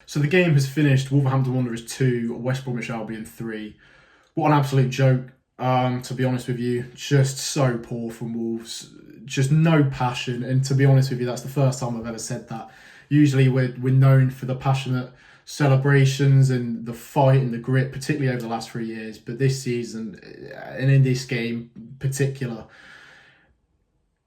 So the game has finished. Wolverhampton Wanderers 2, West Bromwich Albion 3. What an absolute joke, to be honest with you. Just so poor from Wolves. Just no passion. And to be honest with you, that's the first time I've ever said that. Usually we're known for the passionate celebrations and the fight and the grit, particularly over the last 3 years. But this season, and in this game in particular,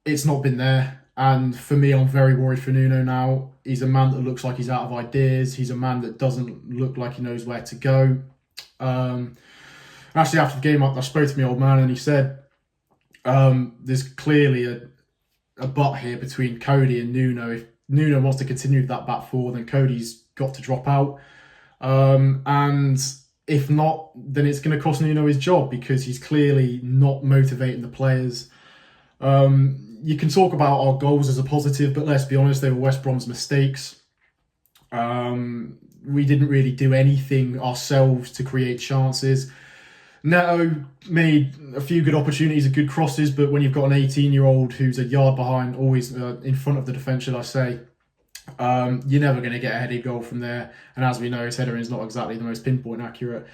it's not been there. And for me, I'm very worried for Nuno now. He's a man that looks like he's out of ideas. He's a man that doesn't look like he knows where to go. Actually, after the game, I spoke to my old man and he said there's clearly a butt here between Cody and Nuno. If Nuno wants to continue with that back four, then Cody's got to drop out. And if not, then it's going to cost Nuno his job because he's clearly not motivating the players. You can talk about our goals as a positive, but let's be honest, they were West Brom's mistakes. We didn't really do anything ourselves to create chances. Neto made a few good opportunities, good crosses, but when you've got an 18-year-old who's a yard behind, always in front of the defence, should I say, you're never going to get a headed goal from there. And as we know, his header is not exactly the most pinpoint accurate.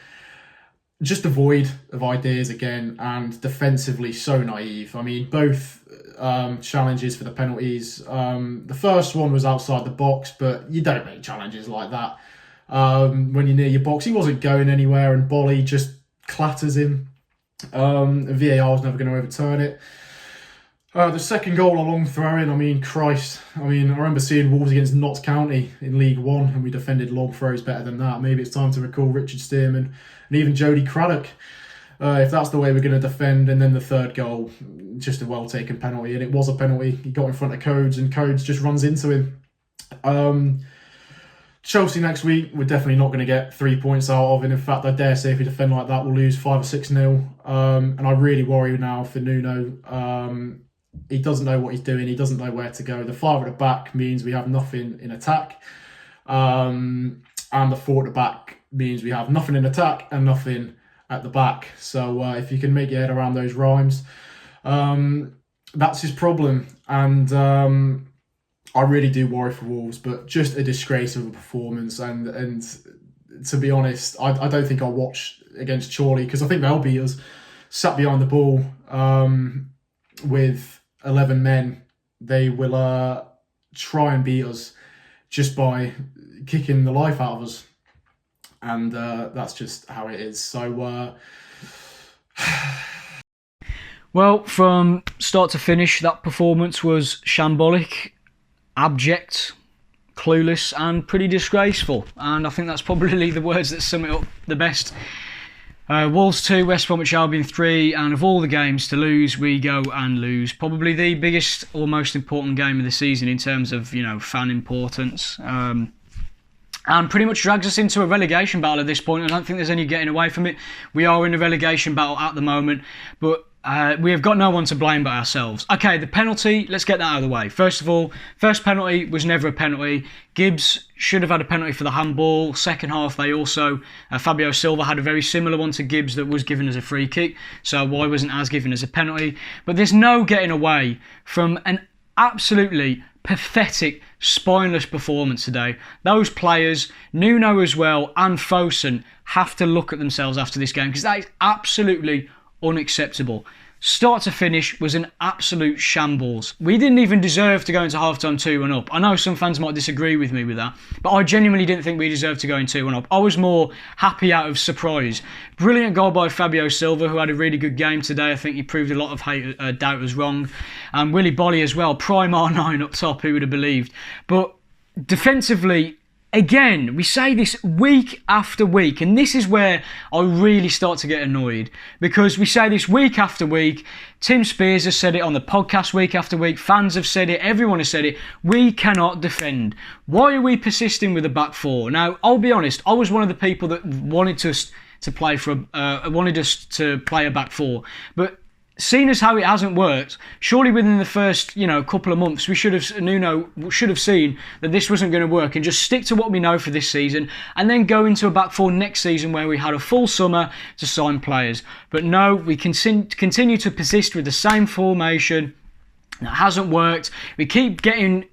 Just a void of ideas again, and defensively so naive. I mean, both challenges for the penalties. The first one was outside the box, but you don't make challenges like that when you're near your box. He wasn't going anywhere, and Bolly just clatters him. VAR was never going to overturn it. The second goal, a long throw-in. I mean, Christ. I remember seeing Wolves against Notts County in League One, and we defended long throws better than that. Maybe it's time to recall Richard Stearman and even Jody Craddock, if that's the way we're going to defend. And then the third goal, just a well-taken penalty, and it was a penalty. He got in front of Codes, and Codes just runs into him. Chelsea next week, we're definitely not going to get 3 points out of, and in fact, I dare say if we defend like that, we'll lose 5 or 6-0. And I really worry now for Nuno. He doesn't know what he's doing. He doesn't know where to go. The 5 at the back means we have nothing in attack. And the 4 at the back means we have nothing in attack and nothing at the back. So if you can make your head around those rhymes, that's his problem. And I really do worry for Wolves, but just a disgrace of a performance. And to be honest, I don't think I'll watch against Chorley because I think they'll be us sat behind the ball with 11 men. They will try and beat us just by kicking the life out of us. And that's just how it is. So, well, from start to finish, that performance was shambolic, abject, clueless, and pretty disgraceful. And I think that's probably the words that sum it up the best. Wolves 2, West Bromwich Albion 3, and of all the games to lose, we go and lose. Probably the biggest or most important game of the season in terms of, fan importance. And pretty much drags us into a relegation battle at this point. I don't think there's any getting away from it. We are in a relegation battle at the moment, but we have got no one to blame but ourselves. Okay, the penalty, let's get that out of the way. First of all, first penalty was never a penalty. Gibbs should have had a penalty for the handball. Second half, they also, Fabio Silva had a very similar one to Gibbs that was given as a free kick. So why wasn't as given as a penalty? But there's no getting away from an absolutely pathetic, spineless performance today. Those players, Nuno as well, and Fosun, have to look at themselves after this game because that is absolutely unacceptable. Start to finish was an absolute shambles. We didn't even deserve to go into half-time 2-1 up. I know some fans might disagree with me with that, but I genuinely didn't think we deserved to go in 2-1 up. I was more happy out of surprise. Brilliant goal by Fabio Silva, who had a really good game today. I think he proved a lot of doubters wrong. And Willy Bolly as well, prime R9 up top, who would have believed. But defensively, again, we say this week after week, and this is where I really start to get annoyed, because we say this week after week. Tim Spears has said it on the podcast week after week. Fans have said it. Everyone has said it. We cannot defend. Why are we persisting with the back four? Now, I'll be honest. I was one of the people that wanted us to play a back four, but seeing as how it hasn't worked, surely within the first, couple of months, Nuno should have seen that this wasn't going to work and just stick to what we know for this season and then go into a back four next season where we had a full summer to sign players. But no, we continue to persist with the same formation That hasn't worked. We keep getting...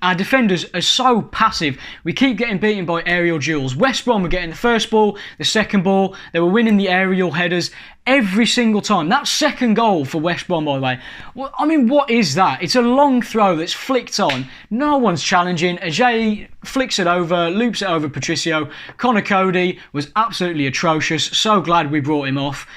our defenders are so passive. We keep getting beaten by aerial duels. West Brom were getting the first ball, the second ball. They were winning the aerial headers every single time. That second goal for West Brom, by the way. Well, I mean, what is that? It's a long throw that's flicked on. No one's challenging. Ajay flicks it over, loops it over Patricio. Connor Cody was absolutely atrocious. So glad we brought him off.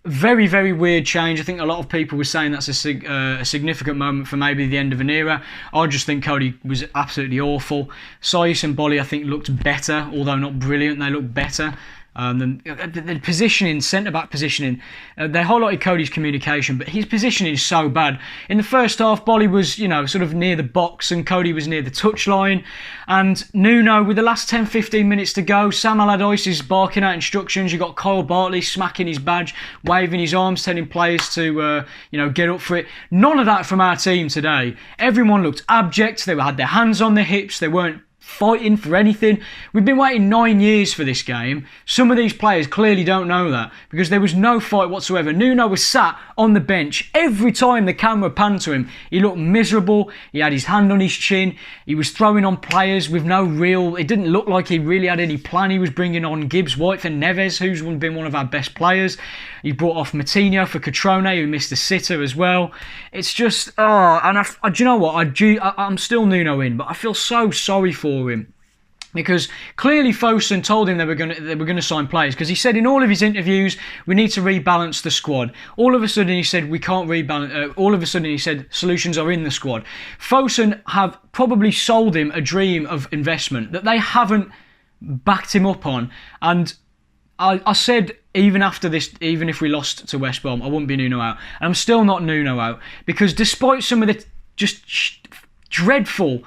Very, very weird change. I think a lot of people were saying that's a significant moment for maybe the end of an era. I just think Cody was absolutely awful. Sayus and Bolly, I think, looked better, although not brilliant. They looked better. The positioning, centre-back positioning, they highlighted Cody's communication, but his positioning is so bad. In the first half, Bolly was, sort of near the box and Cody was near the touchline. And Nuno, with the last 10-15 minutes to go, Sam Allardyce is barking out instructions. You've got Kyle Bartley smacking his badge, waving his arms, telling players to, get up for it. None of that from our team today. Everyone looked abject. They had their hands on their hips. They weren't fighting for anything. We've been waiting 9 years for this game. Some of these players clearly don't know that because there was no fight whatsoever. Nuno was sat on the bench. Every time the camera panned to him, he looked miserable. He had his hand on his chin. He was throwing on players with no real... It didn't look like he really had any plan. He was bringing on Gibbs White for Neves, who's been one of our best players. He brought off Matinho for Catrone, who missed a sitter as well. It's just... do you know what? I'm still Nuno in, but I feel so sorry for him. Because clearly Fosun told him they were going to sign players, because he said in all of his interviews we need to rebalance the squad. All of a sudden he said we can't rebalance. All of a sudden he said solutions are in the squad. Fosun have probably sold him a dream of investment that they haven't backed him up on. And I said even after this, even if we lost to West Brom, I wouldn't be Nuno out. And I'm still not Nuno out, because despite some of the just dreadful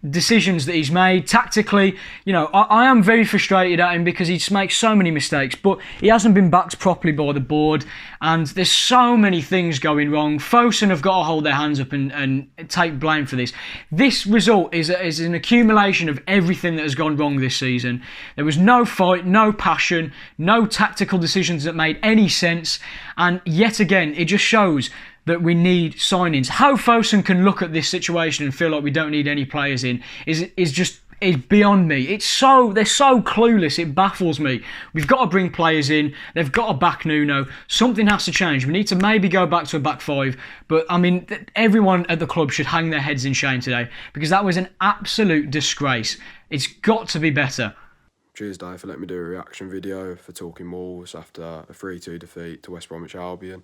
decisions that he's made tactically, I am very frustrated at him because he makes so many mistakes, but he hasn't been backed properly by the board, and there's so many things going wrong. Fosun have got to hold their hands up and take blame for this. This result is an accumulation of everything that has gone wrong this season. There was no fight, no passion, no tactical decisions that made any sense, and yet again it just shows that we need signings. How Fosun can look at this situation and feel like we don't need any players in is beyond me. They're so clueless. It baffles me. We've got to bring players in. They've got to back Nuno. Something has to change. We need to maybe go back to a back five. But I mean, everyone at the club should hang their heads in shame today, because that was an absolute disgrace. It's got to be better. Cheers, Dave, for letting me do a reaction video for Talking Wolves after a 3-2 defeat to West Bromwich Albion.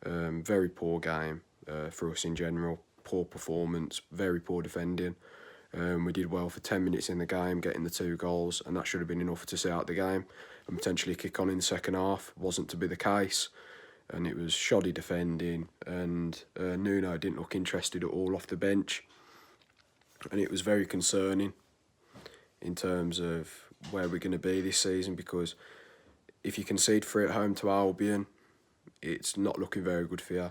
Very poor game for us in general. Poor performance, very poor defending. We did well for 10 minutes in the game, getting the 2 goals, and that should have been enough to see out the game and potentially kick on in the second half. Wasn't to be the case, and it was shoddy defending, and Nuno didn't look interested at all off the bench, and it was very concerning in terms of where we're going to be this season, because if you concede 3 at home to Albion, it's not looking very good for you.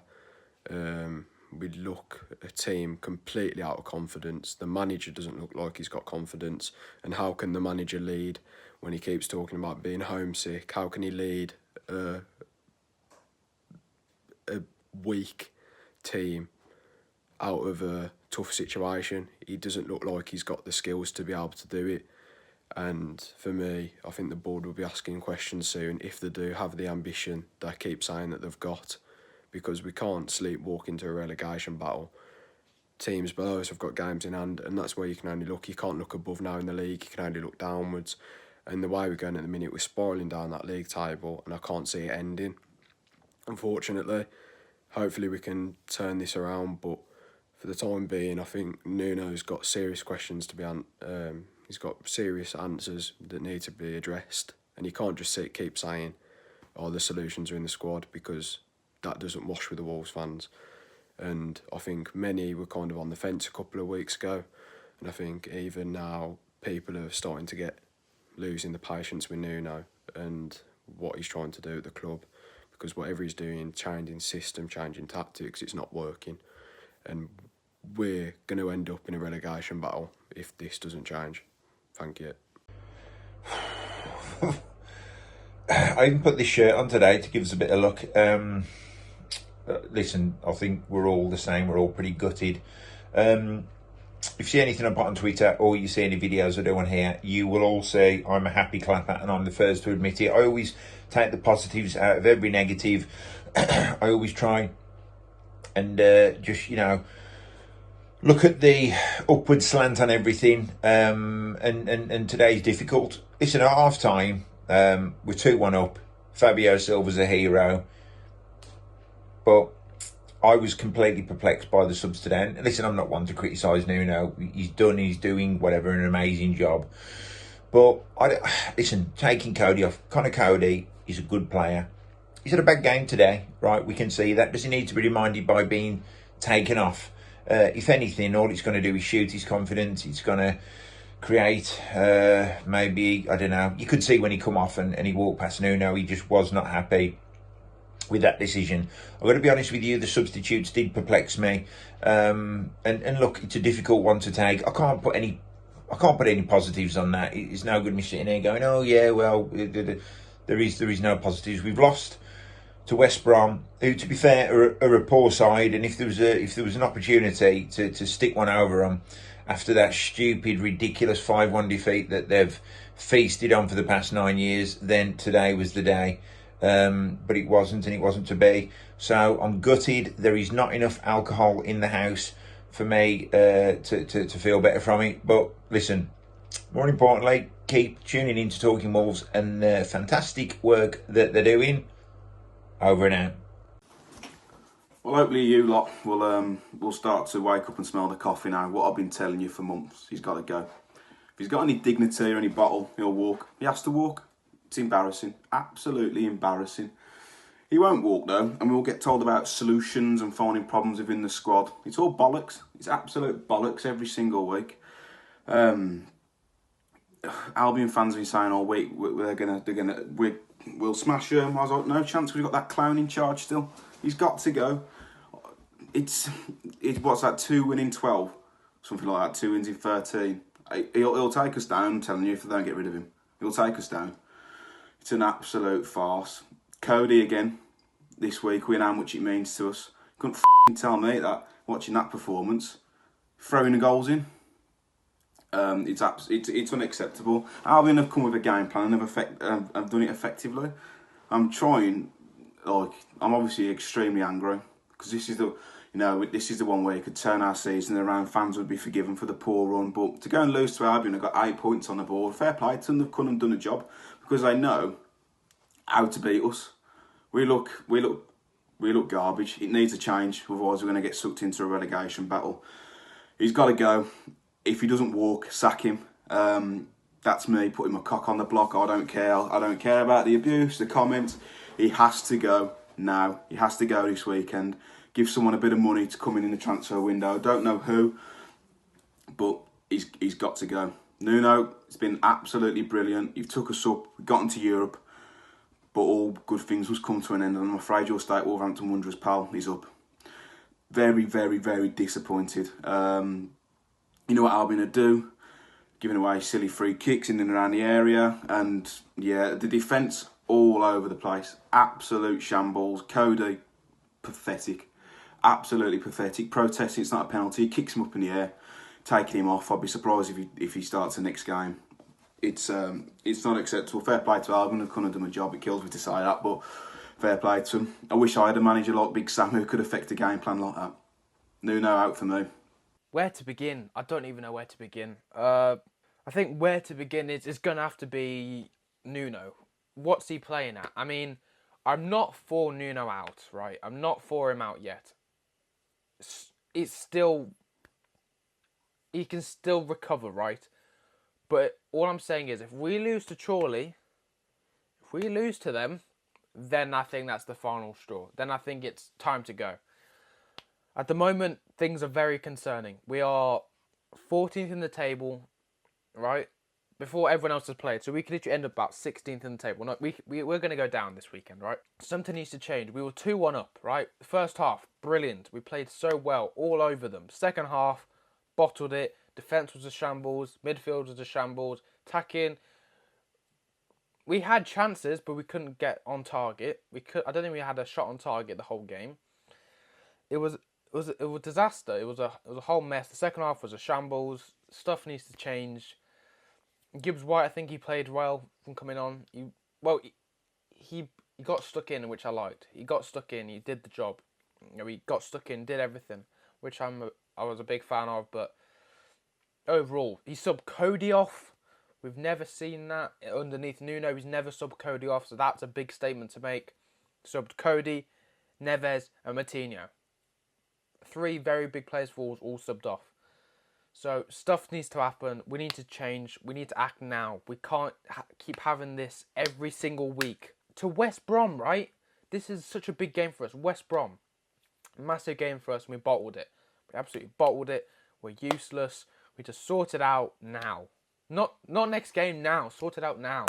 We look a team completely out of confidence. The manager doesn't look like he's got confidence. And how can the manager lead when he keeps talking about being homesick? How can he lead a weak team out of a tough situation? He doesn't look like he's got the skills to be able to do it. And for me, I think the board will be asking questions soon if they do have the ambition they keep saying that they've got, because we can't sleepwalk into a relegation battle. Teams below us have got games in hand, and that's where you can only look. You can't look above now in the league, you can only look downwards. And the way we're going at the minute, we're spiralling down that league table, and I can't see it ending, unfortunately. Hopefully we can turn this around, but for the time being, I think Nuno's got serious questions to be he's got serious answers that need to be addressed, and he can't just keep saying, "Oh, the solutions are in the squad," because that doesn't wash with the Wolves fans. And I think many were kind of on the fence a couple of weeks ago, and I think even now people are starting to losing the patience with Nuno and what he's trying to do at the club, because whatever he's doing, changing system, changing tactics, it's not working, and we're going to end up in a relegation battle if this doesn't change. Thank you. I put this shirt on today to give us a bit of luck. listen, I think we're all the same. We're all pretty gutted. If you see anything I put on Twitter or you see any videos I do on here, you will all see I'm a happy clapper, and I'm the first to admit it. I always take the positives out of every negative. I always try and just, look at the upward slant on everything. And today's difficult. Listen, at half time, we're 2-1 up. Fabio Silva's a hero. But I was completely perplexed by the subs today. And listen, I'm not one to criticise Nuno. He's doing whatever, an amazing job. But listen, taking Cody off. Connor Cody is a good player. He's had a bad game today, right? We can see that. Does he need to be reminded by being taken off? If anything, all it's going to do is shoot his confidence. It's going to create, maybe, I don't know. You could see when he come off and he walked past Nuno, he just was not happy with that decision. I've got to be honest with you, the substitutes did perplex me. And look, it's a difficult one to take. I can't put any positives on that. It's no good me sitting here going, oh yeah, well, there is no positives. We've lost to West Brom, who, to be fair, are a poor side. And if there was an opportunity to stick one over them after that stupid, ridiculous 5-1 defeat that they've feasted on for the past 9 years, then today was the day. But it wasn't, and it wasn't to be. So I'm gutted. There is not enough alcohol in the house for me to feel better from it. But listen, more importantly, keep tuning in to Talking Wolves and the fantastic work that they're doing. Over and out. Well, hopefully you lot will start to wake up and smell the coffee now. What I've been telling you for months, he's got to go. If he's got any dignity or any bottle, he'll walk. He has to walk. It's embarrassing. Absolutely embarrassing. He won't walk though, and we'll get told about solutions and finding problems within the squad. It's all bollocks. It's absolute bollocks every single week. Albion fans have been saying all week we'll smash him. I was like, no chance. We've got that clown in charge still. He's got to go. It's what's that? 2 wins in 12, something like that. 2 wins in 13. He'll take us down. I'm telling you, if they don't get rid of him, he'll take us down. It's an absolute farce. Cody again this week. We know how much it means to us. Couldn't tell me that watching that performance, throwing the goals in. It's unacceptable. Albion have come with a game plan and have done it effectively. I'm obviously extremely angry because this is the one where you could turn our season around. Fans would be forgiven for the poor run, but to go and lose to Albion, they've got 8 points on the board. Fair play to them. They've come and done a job because they know how to beat us. We look garbage. It needs a change, otherwise we're going to get sucked into a relegation battle. He's got to go. If he doesn't walk, sack him. That's me putting my cock on the block. I don't care. I don't care about the abuse, the comments. He has to go now. He has to go this weekend. Give someone a bit of money to come in the transfer window. Don't know who, but he's got to go. Nuno, it's been absolutely brilliant. You've took us up. We've got into Europe, but all good things must come to an end. And I'm afraid your state Wolverhampton Wanderers, pal, is up. Very, very, very disappointed. You know what Albion would do? Giving away silly free kicks in and around the area. And yeah, the defence all over the place. Absolute shambles. Cody, pathetic. Absolutely pathetic. Protesting, it's not a penalty. He kicks him up in the air. Taking him off. I'd be surprised if he starts the next game. It's not acceptable. Fair play to Albion. They couldn't have done a job. It kills me to say that, but fair play to him. I wish I had a manager like Big Sam who could affect a game plan like that. Nuno out for me. Where to begin? I don't even know where to begin. I think where to begin is going to have to be Nuno. What's he playing at? I mean, I'm not for Nuno out, right? I'm not for him out yet. It's still... He can still recover, right? But all I'm saying is, if we lose to Chorley, if we lose to them, then I think that's the final straw. Then I think it's time to go. At the moment, things are very concerning. We are 14th in the table, right? Before everyone else has played. So we could literally end up about 16th in the table. No, we're going to go down this weekend, right? Something needs to change. We were 2-1 up, right? First half, brilliant. We played so well, all over them. Second half, bottled it. Defence was a shambles. Midfield was a shambles. Attacking. We had chances, but we couldn't get on target. I don't think we had a shot on target the whole game. it was a disaster. It was a whole mess. The second half was a shambles. Stuff needs to change. Gibbs White, I think he played well from coming on. He got stuck in, which I liked. He got stuck in. He did the job. He got stuck in, did everything, which I was a big fan of. But overall, he subbed Cody off. We've never seen that underneath Nuno. He's never subbed Cody off, so that's a big statement to make. Subbed Cody, Neves, and Matinho. 3 very big players for Wolves, all subbed off. So stuff needs to happen. We need to change. We need to act now. We can't keep having this every single week. To West Brom, right? This is such a big game for us. West Brom. Massive game for us, and we bottled it. We absolutely bottled it. We're useless. We just sort it out now. Not next game, now. Sort it out now.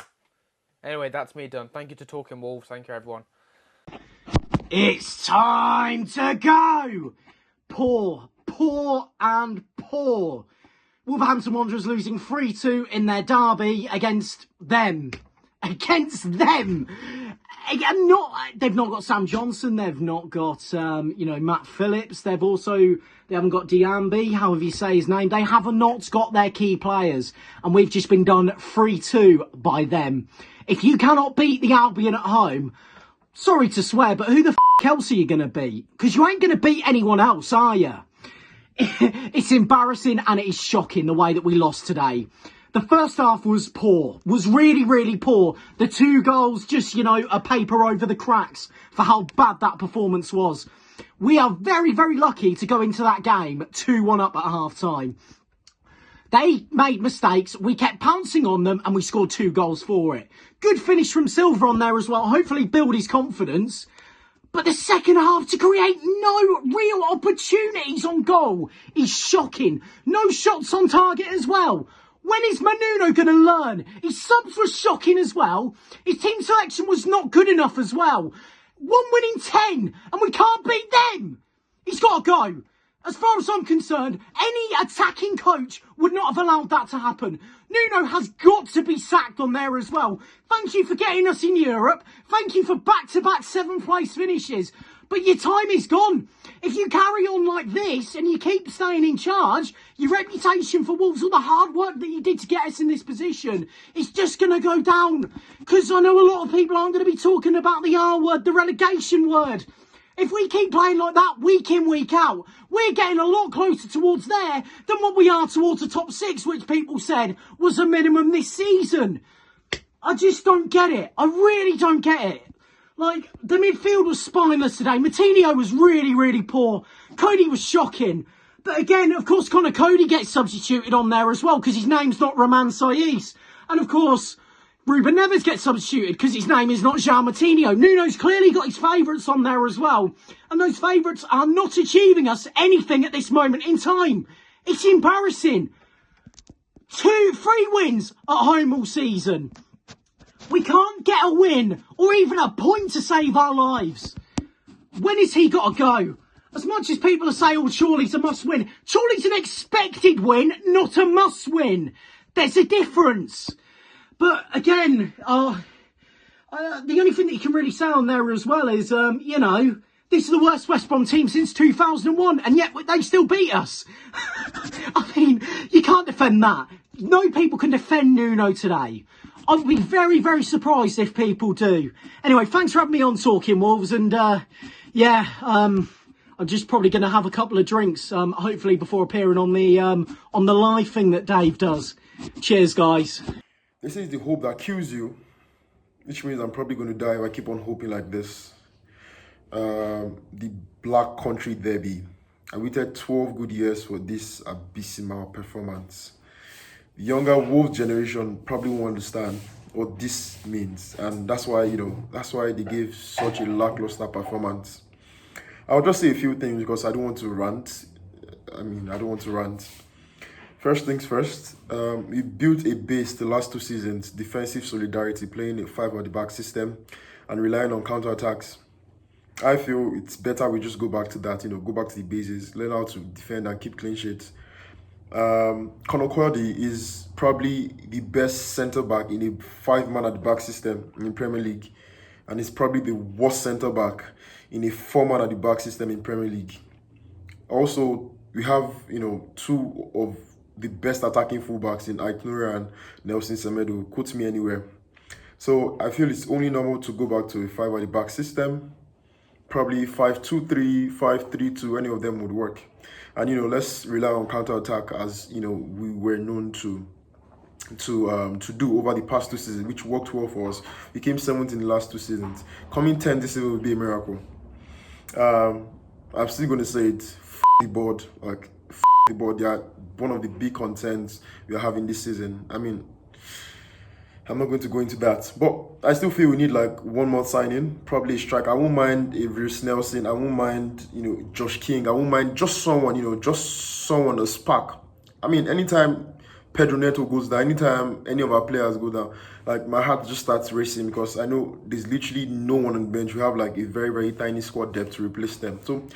Anyway, that's me done. Thank you to Talking Wolves. Thank you, everyone. It's time to go! Poor and poor. Wolverhampton Wanderers losing 3-2 in their derby against them. They've not got Sam Johnson. They've not got Matt Phillips. They haven't got Diambi, however you say his name. They have not got their key players, and we've just been done 3-2 by them. If you cannot beat the Albion at home, sorry to swear, but who the else are you going to beat? Because you ain't going to beat anyone else, are you? It's embarrassing and it is shocking the way that we lost today. The first half was poor, was really, really poor. The 2 goals, just, a paper over the cracks for how bad that performance was. We are very, very lucky to go into that game 2-1 up at half time. They made mistakes, we kept pouncing on them, and we scored 2 goals for it. Good finish from Silva on there as well, hopefully build his confidence. But the second half, to create no real opportunities on goal is shocking. No shots on target as well. When is Nuno going to learn? His subs were shocking as well. His team selection was not good enough as well. 1 win in 10, and we can't beat them. He's got to go. As far as I'm concerned, any attacking coach would not have allowed that to happen. Nuno has got to be sacked on there as well. Thank you for getting us in Europe. Thank you for back-to-back 7th place finishes. But your time is gone. If you carry on like this and you keep staying in charge, your reputation for Wolves, all the hard work that you did to get us in this position, is just going to go down. Because I know a lot of people aren't going to be talking about the R word, the relegation word. If we keep playing like that week in, week out, we're getting a lot closer towards there than what we are towards the top 6, which people said was a minimum this season. I just don't get it. I really don't get it. Like, the midfield was spineless today. Matinho was really, really poor. Cody was shocking. But again, of course, Connor Cody gets substituted on there as well because his name's not Roman Saiz. And of course, Ruben Neves gets substituted because his name is not João Matinho. Nuno's clearly got his favourites on there as well. And those favourites are not achieving us anything at this moment in time. It's embarrassing. 3 wins at home all season. We can't get a win or even a point to save our lives. When has he got to go? As much as people are saying, oh, Chorley's a must-win. Chorley's an expected win, not a must-win. There's a difference. But again, the only thing that you can really say on there as well is, this is the worst West Brom team since 2001, and yet they still beat us. I mean, you can't defend that. No people can defend Nuno today. I would be very, very surprised if people do. Anyway, thanks for having me on Talking Wolves, and I'm just probably going to have a couple of drinks, hopefully before appearing on the live thing that Dave does. Cheers, guys. This is the hope that kills you, which means I'm probably going to die if I keep on hoping like this. The Black Country Derby. I waited 12 good years for this abysmal performance. The younger Wolves generation probably won't understand what this means, and that's why they gave such a lackluster performance. I'll just say a few things because I don't want to rant. First things first, we built a base the last 2 seasons, defensive solidarity, playing a 5 at the back system and relying on counter-attacks. I feel it's better we just go back to that, go back to the bases, learn how to defend and keep clean sheets. Conor Cody is probably the best centre-back in a 5-man at the back system in Premier League, and is probably the worst centre-back in a 4-man at the back system in Premier League. Also, we have, two of the best attacking fullbacks in Aït and Nelson Semedo. Quote me anywhere. So I feel it's only normal to go back to a 5 at the back system. Probably 5-2-3, 5-3-2, any of them would work. And let's rely on counter-attack as we were known to do over the past 2 seasons, which worked well for us. We came 7th in the last 2 seasons. Coming 10th this season will be a miracle. I'm still going to say it. The board, the board. They are one of the big contents we are having this season. I mean, I'm not going to go into that, but I still feel we need one more signing, probably a striker. I won't mind a Bruce Nelson. I won't mind Josh King. I won't mind just someone a spark. I mean, anytime Pedro Neto goes down, anytime any of our players go down, my heart just starts racing because I know there's literally no one on the bench. We have a very, very tiny squad depth to replace them. So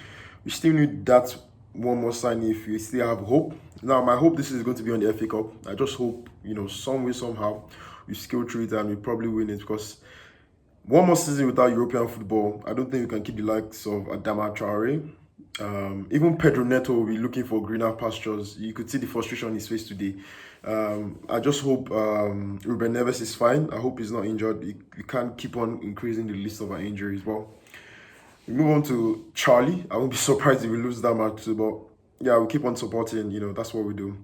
we still need that one more signing if we still have hope. Now, my hope this is going to be on the FA Cup. I just hope, some way, somehow, we skill through it and we probably win it, because one more season without European football, I don't think we can keep the likes of Adama Traore. Even Pedro Neto will be looking for greener pastures. You could see the frustration on his face today. I just hope Ruben Neves is fine. I hope he's not injured. We can't keep on increasing the list of our injuries. Well, we move on to Charlie. I won't be surprised if we lose that match too, but yeah, we keep on supporting. That's what we do.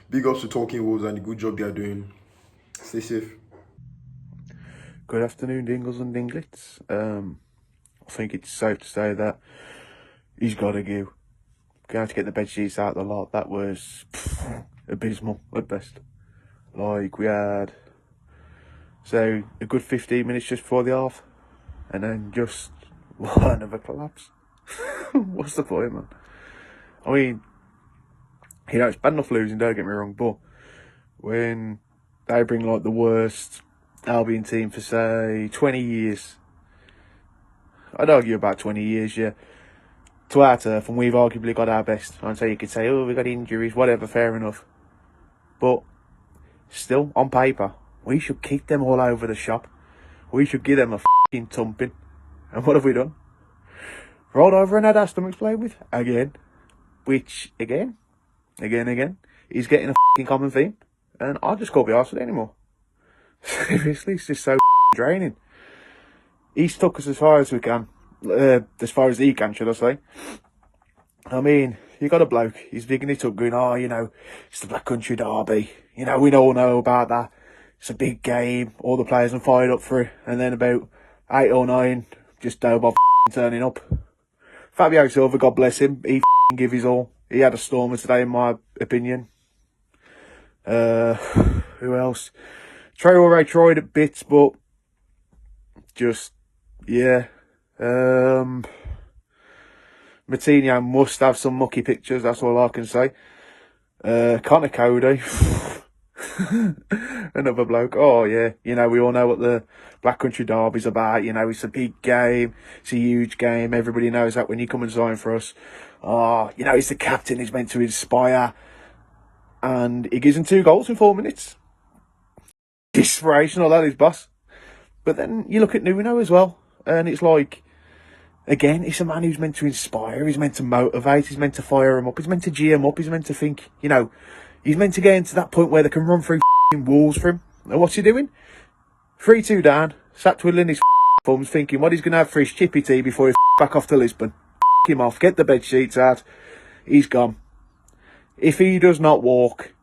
Big ups to Talking Wolves and the good job they are doing. Stay safe. Good afternoon, Dingles and Dinglets. I think it's safe to say that he's got to go. Going to get the bed sheets out of the lot. That was abysmal at best. We had a good 15 minutes just before the half, and then just another collapse. What's the point, man? I mean, it's bad enough losing, don't get me wrong, but when they bring the worst Albion team for say 20 years, I'd argue about 20 years, yeah, to our turf, and we've arguably got our best. And so you could say, oh, we got injuries, whatever, fair enough. But still, on paper, we should kick them all over the shop. We should give them a f***ing thumping. And what have we done? Rolled over and had our stomachs played with again. Which, again, is getting a f***ing common theme. And I just can't be arsed with it anymore. Seriously, it's just so draining. He's took us as far as we can. As far as he can, should I say. I mean, you got a bloke, he's bigging it up, going, it's the Black Country Derby. We all know about that. It's a big game, all the players are fired up for it. And then about 8 or 9, just don't bother turning up. Fabio Silva, God bless him, he give his all. He had a stormer today, in my opinion. Who else? Traore tried at bits, but just, yeah. Martinho must have some mucky pictures, that's all I can say. Connor Cody, another bloke. Oh yeah, we all know what the Black Country Derby's about. It's a big game, it's a huge game. Everybody knows that when you come and sign for us. He's the captain, he's meant to inspire. And he gives him 2 goals in 4 minutes. Inspirational, that is, boss. But then you look at Nuno as well, and it's again, it's a man who's meant to inspire, he's meant to motivate, he's meant to fire him up, he's meant to G him up, he's meant to think, he's meant to get into that point where they can run through walls for him. And what's he doing? 3-2 down, sat twiddling his thumbs, thinking what he's going to have for his chippy tea before he back off to Lisbon. Him off, get the bed sheets out, he's gone. If he does not walk,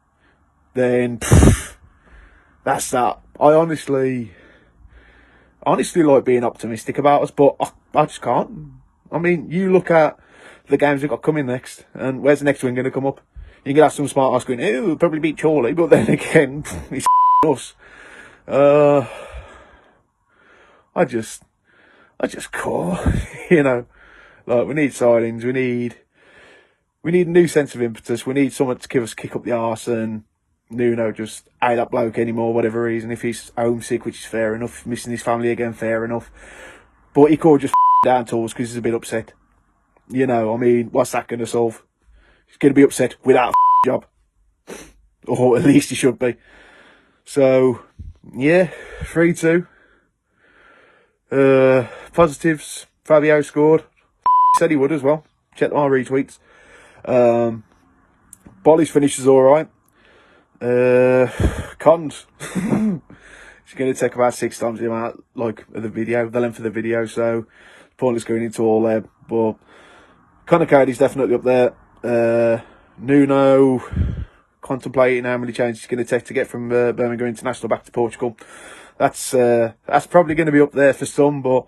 then that's that. I honestly like being optimistic about us, but I just can't. I mean, you look at the games we've got coming next, and where's the next one going to come up? You can have some smart ass going, we'll probably beat Chorley, but then again, it's us. I just can't, we need signings, we need a new sense of impetus, we need someone to give us kick up the arse, and Nuno just ain't that bloke anymore, whatever reason. If he's homesick, which is fair enough, missing his family again, fair enough. But he could just down tools because he's a bit upset. What's that going to solve? He's going to be upset without a job. Or at least he should be. So, yeah, 3-2. Positives, Fabio scored. Said he would as well. Check my retweets. Bolly's finish is alright. Cons. It's going to take about 6 times the amount, like, of the video, the length of the video, so pointless going into all there. But Conor Cody's definitely up there. Nuno, contemplating how many changes it's going to take to get from Birmingham International back to Portugal. That's probably going to be up there for some, but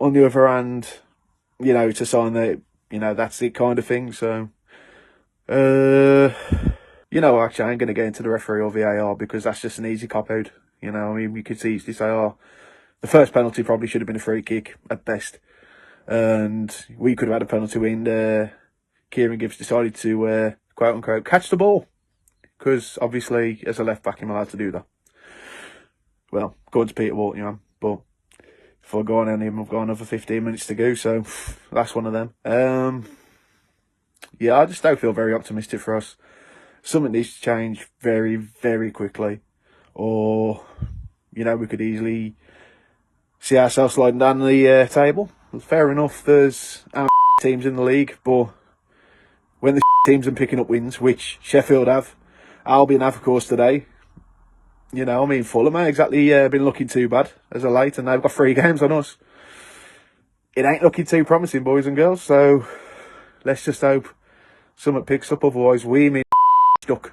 on the other hand, you know, it's a sign that, you know, that's it kind of thing. So, you know, actually, I ain't going to get into the referee or VAR because that's just an easy cop-out. You know, I mean, we could easily say, oh, the first penalty probably should have been a free kick at best. And we could have had a penalty when Kieran Gibbs decided to, quote-unquote, catch the ball. Because, obviously, as a left-back, I'm allowed to do that. Well, according to Peter Walton, but if I go on any of them, I've got another 15 minutes to go, so that's one of them. Yeah, I just don't feel very optimistic for us. Something needs to change very, very quickly. Or, you know, we could easily see ourselves sliding down the table. Fair enough, there's teams in the league, but when the teams are picking up wins, which Sheffield have, Albion have, of course, today. You know, I mean, Fulham ain't exactly been looking too bad as of late, and they've got 3 games on us. It ain't looking too promising, boys and girls, so let's just hope something picks up, otherwise we may stuck.